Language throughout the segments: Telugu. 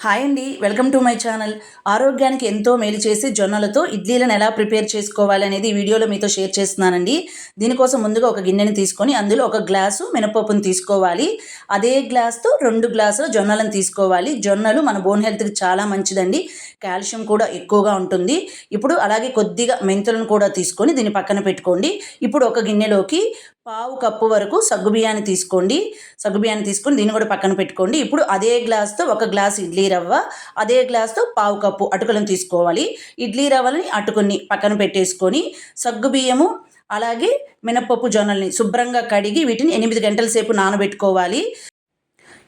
హాయ్ అండి, వెల్కమ్ టు మై ఛానల్. ఆరోగ్యానికి ఎంతో మేలు చేసి జొన్నలతో ఇడ్లీలను ఎలా ప్రిపేర్ చేసుకోవాలి అనేది ఈ వీడియోలో మీతో షేర్ చేస్తున్నానండి. దీనికోసం ముందుగా ఒక గిన్నెని తీసుకొని అందులో ఒక గ్లాసు మినపప్పును తీసుకోవాలి. అదే గ్లాస్తో 2 గ్లాసుల జొన్నలను తీసుకోవాలి. జొన్నలు మన బోన్ హెల్త్కి చాలా మంచిదండి. కాల్షియం కూడా ఎక్కువగా ఉంటుంది. ఇప్పుడు అలాగే కొద్దిగా మెంతులను కూడా తీసుకొని దీన్ని పక్కన పెట్టుకోండి. ఇప్పుడు ఒక గిన్నెలోకి పావు కప్పు వరకు సగ్గుబియ్యాన్ని తీసుకొని దీన్ని కూడా పక్కన పెట్టుకోండి. ఇప్పుడు అదే గ్లాస్తో ఒక గ్లాస్ ఇడ్లీ రవ్వ, అదే గ్లాస్తో పావు కప్పు అటుకులను తీసుకోవాలి. ఇడ్లీ రవ్వని అటుకుని పక్కన పెట్టేసుకొని సగ్గుబియ్యము అలాగే మినపప్పు జొన్నల్ని శుభ్రంగా కడిగి వీటిని 8 గంటల సేపు నానబెట్టుకోవాలి.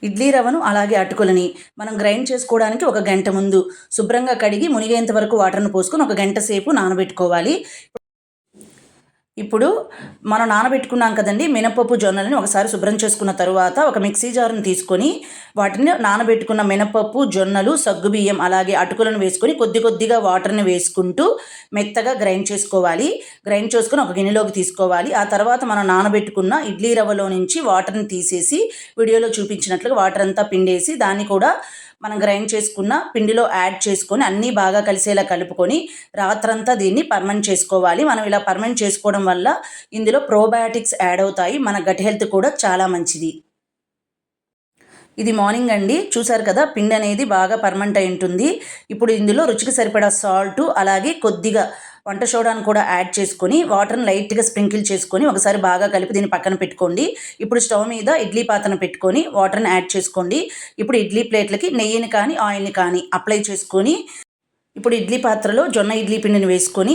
ఇడ్లీ రవ్వను అలాగే అటుకులని మనం గ్రైండ్ చేసుకోవడానికి ఒక గంట ముందు శుభ్రంగా కడిగి మునిగేంత వరకు వాటర్ను పోసుకొని ఒక గంట సేపు నానబెట్టుకోవాలి. ఇప్పుడు మనం నానబెట్టుకున్నాం కదండి మినపప్పు జొన్నలని ఒకసారి శుభ్రం చేసుకున్న తర్వాత ఒక మిక్సీ జార్ని తీసుకొని వాటిని నానబెట్టుకున్న మినపప్పు జొన్నలు సగ్గుబియ్యం అలాగే అటుకులను వేసుకొని కొద్దిగా వాటర్ని వేసుకుంటూ మెత్తగా గ్రైండ్ చేసుకోవాలి. గ్రైండ్ చేసుకొని ఒక గిన్నెలోకి తీసుకోవాలి. ఆ తర్వాత మనం నానబెట్టుకున్న ఇడ్లీ రవ్వలో నుంచి వాటర్ని తీసేసి వీడియోలో చూపించినట్లుగా వాటర్ అంతా పిండేసి దాన్ని కూడా మనం గ్రైండ్ చేసుకున్న పిండిలో యాడ్ చేసుకొని అన్నీ బాగా కలిసేలా కలుపుకొని రాత్రంతా దీన్ని పర్మెంట్ చేసుకోవాలి. మనం ఇలా పర్మెంట్ చేసుకోవడం వల్ల ఇందులో ప్రోబయాటిక్స్ యాడ్ అవుతాయి. మన గట్ హెల్త్ కూడా చాలా మంచిది. ఇది మార్నింగ్ అండి, చూసారు కదా పిండి అనేది బాగా పర్మెంట్ అయి ఉంటుంది. ఇప్పుడు ఇందులో రుచికి సరిపడా సాల్ట్ అలాగే కొద్దిగా వంట సోడాను కూడా యాడ్ చేసుకొని వాటర్ని లైట్గా స్ప్రింకిల్ చేసుకొని ఒకసారి బాగా కలిపి దీన్ని పక్కన పెట్టుకోండి. ఇప్పుడు స్టవ్ మీద ఇడ్లీ పాత్రను పెట్టుకొని వాటర్ని యాడ్ చేసుకోండి. ఇప్పుడు ఇడ్లీ ప్లేట్లకి నెయ్యిని కానీ ఆయిల్ని కానీ అప్లై చేసుకొని ఇప్పుడు ఇడ్లీ పాత్రలో జొన్న ఇడ్లీ పిండిని వేసుకొని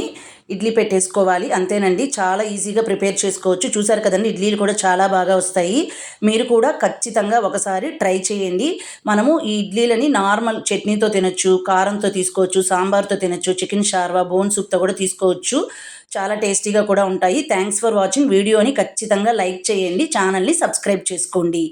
ఇడ్లీ పెట్టేసుకోవాలి. అంతేనండి, చాలా ఈజీగా ప్రిపేర్ చేసుకోవచ్చు. చూసారు కదండి, ఇడ్లీలు కూడా చాలా బాగా వస్తాయి. మీరు కూడా ఖచ్చితంగా ఒకసారి ట్రై చేయండి. మనము ఈ ఇడ్లీలని నార్మల్ చట్నీతో తినొచ్చు, కారంతో తీసుకోవచ్చు, సాంబార్తో తినొచ్చు, చికెన్ షార్వా బోన్ సూప్తో కూడా తీసుకోవచ్చు. చాలా టేస్టీగా కూడా ఉంటాయి. Thanks for watching. వీడియోని ఖచ్చితంగా లైక్ చేయండి, ఛానల్ని సబ్స్క్రైబ్ చేసుకోండి.